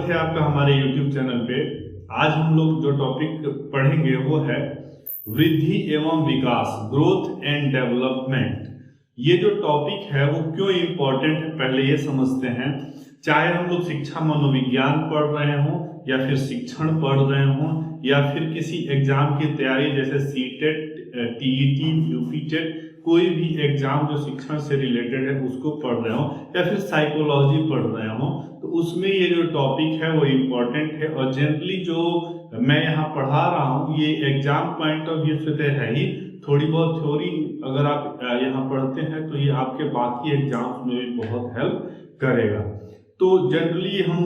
स्वागत है आपका हमारे YouTube चैनल पे। आज हम लोग जो टॉपिक पढ़ेंगे वो है वृद्धि एवं विकास, ग्रोथ एंड डेवलपमेंट। ये जो टॉपिक है वो क्यों इम्पोर्टेंट है पहले ये समझते हैं। चाहे हम लोग शिक्षा मनोविज्ञान पढ़ रहे हों या फिर शिक्षण पढ़ रहे हों या फिर किसी एग्जाम की तैयारी जैसे सीटेट, टीईटी, यूपीटेट, कोई भी एग्जाम जो शिक्षण से रिलेटेड है उसको पढ़ रहे हो या फिर साइकोलॉजी पढ़ रहे हो, तो उसमें ये जो टॉपिक है वो इम्पोर्टेंट है। और जनरली जो मैं यहाँ पढ़ा रहा हूँ ये एग्जाम पॉइंट ऑफ व्यू से तो है ही, थोड़ी बहुत थ्योरी अगर आप यहाँ पढ़ते हैं तो ये आपके बाकी एग्जाम्स में भी बहुत हेल्प करेगा। तो जनरली हम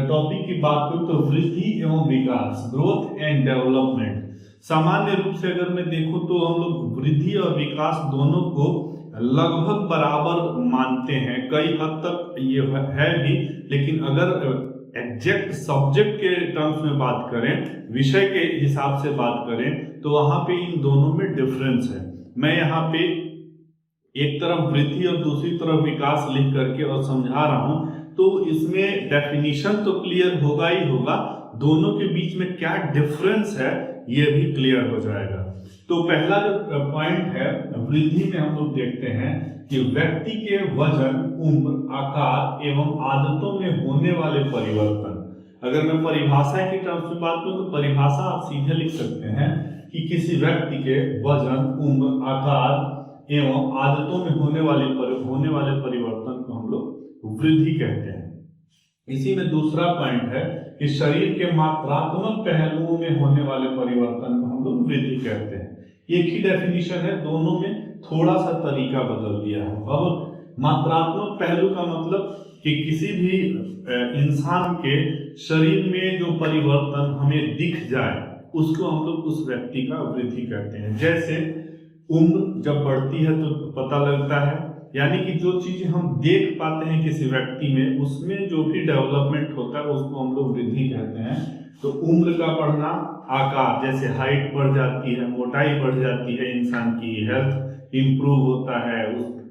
टॉपिक की बात करें तो वृद्धि एवं विकास, ग्रोथ एंड डेवलपमेंट। सामान्य रूप से अगर मैं देखूं तो हम लोग वृद्धि और विकास दोनों को लगभग बराबर मानते हैं। कई हद तक ये है भी, लेकिन अगर एग्जैक्ट सब्जेक्ट के टर्म्स में बात करें, विषय के हिसाब से बात करें, तो वहां पे इन दोनों में डिफरेंस है। मैं यहाँ पे एक तरफ वृद्धि और दूसरी तरफ विकास लिख करके और समझा रहा हूं, तो इसमें डेफिनेशन तो क्लियर होगा ही होगा, दोनों के बीच में क्या डिफरेंस है ये भी क्लियर हो जाएगा। तो पहला जो पॉइंट है वृद्धि में हम लोग देखते हैं कि व्यक्ति के वजन, उम्र, आकार एवं आदतों में होने वाले परिवर्तन। अगर मैं परिभाषा की तरफ से बात करूं तो परिभाषा आप सीधे लिख सकते हैं कि किसी व्यक्ति के वजन, उम्र, आकार एवं आदतों में होने वाले परिवर्तन को हम लोग वृद्धि कहते हैं। इसी में दूसरा पॉइंट है कि शरीर के मात्रात्मक पहलुओं में होने वाले परिवर्तन को हम लोग वृद्धि कहते हैं। एक ही डेफिनेशन है, दोनों में थोड़ा सा तरीका बदल दिया है। अब मात्रात्मक पहलू का मतलब कि किसी भी इंसान के शरीर में जो परिवर्तन हमें दिख जाए उसको हम लोग उस व्यक्ति का वृद्धि कहते हैं। जैसे उम्र जब बढ़ती है तो पता लगता है, यानी कि जो चीजें हम देख पाते हैं किसी व्यक्ति में, उसमें जो भी डेवलपमेंट होता है उसको हम लोग वृद्धि कहते हैं। तो उम्र का बढ़ना, आकार जैसे हाइट बढ़ जाती है, मोटाई बढ़ जाती है, इंसान की हेल्थ इंप्रूव होता है,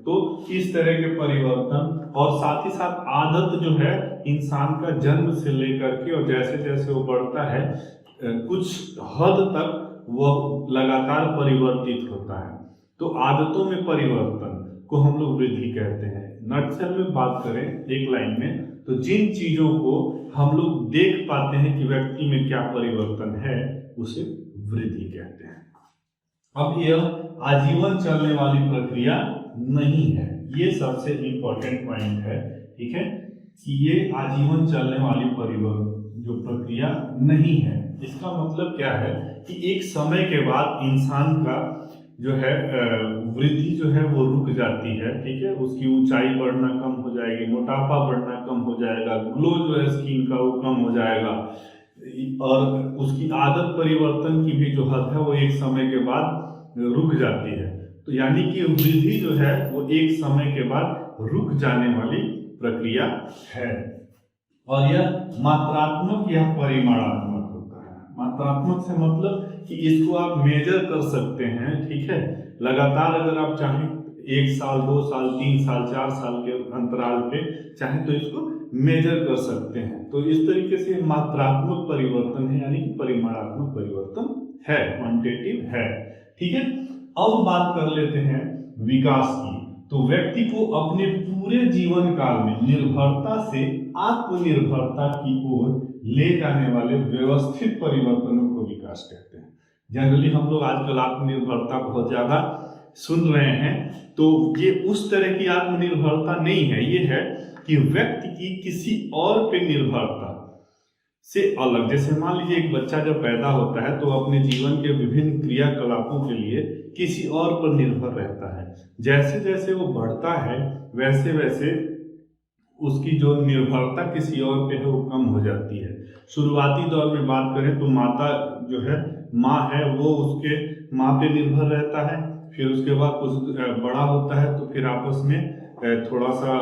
तो इस तरह के परिवर्तन। और साथ ही साथ आदत जो है इंसान का जन्म से लेकर के और जैसे जैसे वो बढ़ता है कुछ हद तक वह लगातार परिवर्तित होता है। तो आदतों में परिवर्तन को हम लोग वृद्धि कहते हैं। नटसेल में बात करें एक लाइन में, तो जिन चीजों को हम लोग देख पाते हैं कि व्यक्ति में क्या परिवर्तन है उसे वृद्धि कहते हैं। अब यह आजीवन चलने वाली प्रक्रिया नहीं है, ये सबसे इंपॉर्टेंट पॉइंट है, ठीक है, कि ये आजीवन चलने वाली जो प्रक्रिया नहीं है। इसका मतलब क्या है कि एक समय के बाद इंसान का जो है वृद्धि जो है वो रुक जाती है, ठीक है, उसकी ऊंचाई बढ़ना कम हो जाएगी, मोटापा बढ़ना कम हो जाएगा, ग्लो जो है स्किन का वो कम हो जाएगा, और उसकी आदत परिवर्तन की भी जो हद है वो एक समय के बाद रुक जाती है। तो यानी कि वृद्धि जो है वो एक समय के बाद रुक जाने वाली प्रक्रिया है। और यह मात्रात्मक या परिमाणात्मक होता है। मात्रात्मक से मतलब कि इसको आप मेजर कर सकते हैं, ठीक है, लगातार अगर आप चाहें 1 साल, 2 साल, 3 साल, 4 साल के अंतराल पे चाहे तो इसको मेजर कर सकते हैं। तो इस तरीके से मात्रात्मक परिवर्तन है, यानी कि परिमाणात्मक परिवर्तन है, क्वांटिटेटिव है, ठीक है। अब बात कर लेते हैं विकास की। तो व्यक्ति को अपने पूरे जीवन काल में निर्भरता से आत्मनिर्भरता की ओर ले जाने वाले व्यवस्थित परिवर्तनों को विकास कहते हैं। जनरली हम लोग आजकल आत्मनिर्भरता बहुत ज्यादा सुन रहे हैं, तो ये उस तरह की आत्मनिर्भरता नहीं है। ये है कि व्यक्ति की किसी और पे निर्भरता से अलग। जैसे मान लीजिए एक बच्चा जब पैदा होता है तो अपने जीवन के विभिन्न क्रियाकलापों के लिए किसी और पर निर्भर रहता है। जैसे जैसे वो बढ़ता है वैसे वैसे उसकी जो निर्भरता किसी और पे है वो कम हो जाती है। शुरुआती दौर में बात करें तो माता जो है, माँ है, वो उसके माँ पे निर्भर रहता है। फिर उसके बाद कुछ बड़ा होता है तो फिर आपस में थोड़ा सा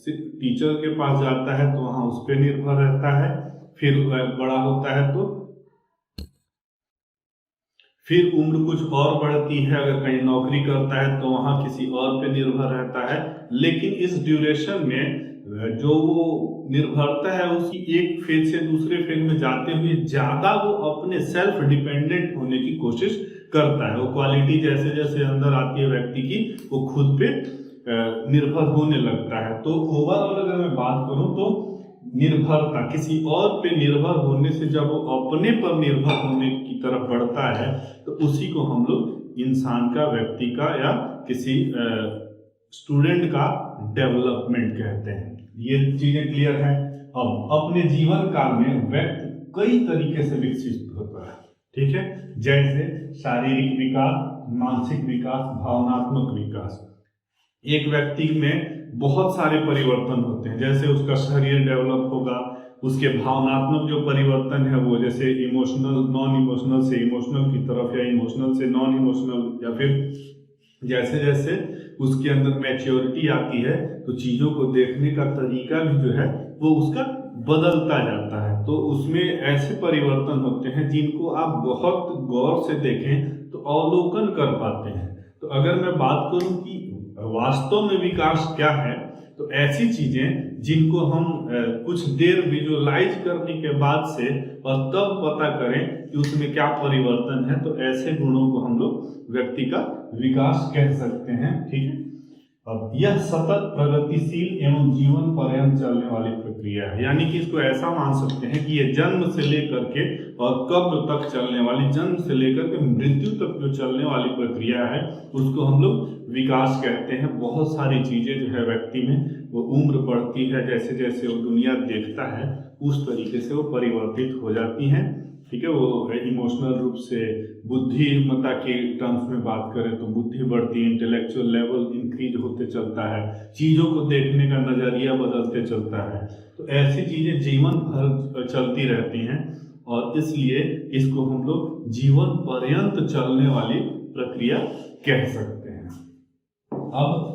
टीचर के पास जाता है तो वहाँ उस पर निर्भर रहता है। फिर बड़ा होता है तो फिर उम्र कुछ और बढ़ती है, अगर कहीं नौकरी करता है तो वहां किसी और पे निर्भर रहता है। लेकिन इस ड्यूरेशन में जो वो निर्भरता है उसकी एक फेज से दूसरे फेज में जाते हुए ज्यादा वो अपने सेल्फ डिपेंडेंट होने की कोशिश करता है। वो क्वालिटी जैसे जैसे अंदर आती है व्यक्ति की, वो खुद पे निर्भर होने लगता है। तो ओवरऑल अगर मैं बात करूं तो निर्भरता, किसी और पे निर्भर होने से जब वो अपने पर निर्भर होने की तरफ बढ़ता है तो उसी को हम लोग इंसान का, व्यक्ति का या किसी स्टूडेंट का डेवलपमेंट कहते हैं। ये चीजें क्लियर है। अब अपने जीवन काल में व्यक्ति कई तरीके से विकसित होता है, ठीक है, जैसे शारीरिक विकास, मानसिक विकास, भावनात्मक विकास। एक व्यक्ति में बहुत सारे परिवर्तन होते हैं, जैसे उसका शरीर डेवलप होगा, उसके भावनात्मक जो परिवर्तन है वो जैसे इमोशनल, नॉन इमोशनल से इमोशनल की तरफ या इमोशनल से नॉन इमोशनल, या फिर जैसे जैसे उसके अंदर मैच्योरिटी आती है तो चीजों को देखने का तरीका भी जो है वो उसका बदलता जाता है। तो उसमें ऐसे परिवर्तन होते हैं जिनको आप बहुत गौर से देखें तो अवलोकन कर पाते हैं। तो अगर मैं बात करूं कि वास्तव में विकास क्या है, तो ऐसी चीजें जिनको हम कुछ देर विजुअलाइज करने के बाद से और तब पता करें कि उसमें क्या परिवर्तन है, तो ऐसे गुणों को हम लोग व्यक्ति का विकास कह सकते हैं, ठीक है। अब यह सतत प्रगतिशील एवं जीवन पर्यंत चलने वाली प्रक्रिया है, यानी कि इसको ऐसा मान सकते हैं कि ये जन्म से लेकर के और कब्र तक चलने वाली, जन्म से लेकर के मृत्यु तक जो चलने वाली प्रक्रिया है उसको हम लोग विकास कहते हैं। बहुत सारी चीजें जो है व्यक्ति में वो उम्र बढ़ती है, जैसे जैसे वो दुनिया देखता है उस तरीके से वो परिवर्तित हो जाती हैं, ठीक है। वो इमोशनल रूप से बुद्धिमत्ता की टर्म्स में बात करें तो बुद्धि बढ़ती है, इंटेलेक्चुअल लेवल इंक्रीज होते चलता है, चीजों को देखने का नजरिया बदलते चलता है। तो ऐसी चीजें जीवन भर चलती रहती हैं और इसलिए इसको हम लोग जीवन पर्यंत चलने वाली प्रक्रिया कह सकते हैं। अब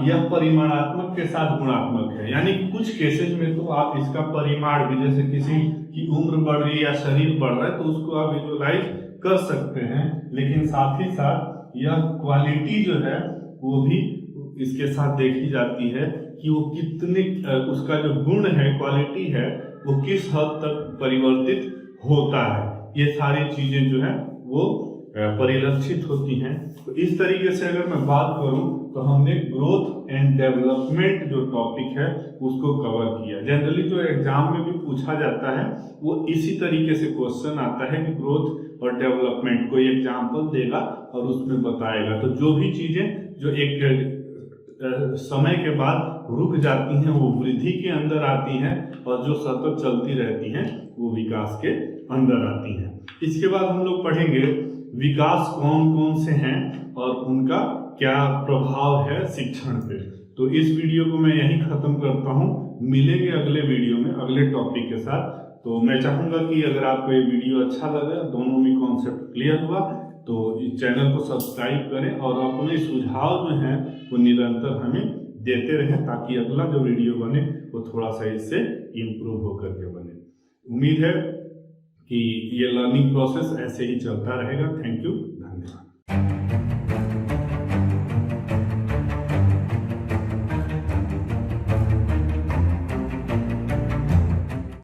यह परिमाणात्मक के साथ गुणात्मक है, यानी कुछ केसेस में तो आप इसका परिमाण भी, जैसे किसी की उम्र बढ़ रही है या शरीर बढ़ रहा है तो उसको आप विजुअलाइज कर सकते हैं, लेकिन साथ ही साथ यह क्वालिटी जो है वो भी इसके साथ देखी जाती है कि वो कितने, उसका जो गुण है, क्वालिटी है, वो किस हद तक परिवर्तित होता है। ये सारी चीजें जो है वो परिलक्षित होती हैं। तो इस तरीके से अगर मैं बात करूं तो हमने ग्रोथ एंड डेवलपमेंट जो टॉपिक है उसको कवर किया। जनरली जो एग्जाम में भी पूछा जाता है वो इसी तरीके से क्वेश्चन आता है कि ग्रोथ और डेवलपमेंट, कोई एग्जाम्पल देगा और उसमें बताएगा। तो जो भी चीजें जो एक समय के बाद रुक जाती हैं वो वृद्धि के अंदर आती हैं, और जो सतत चलती रहती हैं वो विकास के अंदर आती हैं। इसके बाद हम लोग पढ़ेंगे विकास कौन कौन से हैं और उनका क्या प्रभाव है शिक्षण पे। तो इस वीडियो को मैं यहीं खत्म करता हूँ, मिलेंगे अगले वीडियो में अगले टॉपिक के साथ। तो मैं चाहूंगा कि अगर आपको ये वीडियो अच्छा लगा, दोनों में कॉन्सेप्ट क्लियर हुआ, तो इस चैनल को सब्सक्राइब करें और अपने सुझाव जो हैं वो निरंतर हमें देते रहें, ताकि अगला जो वीडियो बने वो थोड़ा सा इससे इम्प्रूव होकर के बने। उम्मीद है कि ये लर्निंग प्रोसेस ऐसे ही चलता रहेगा। Thank you.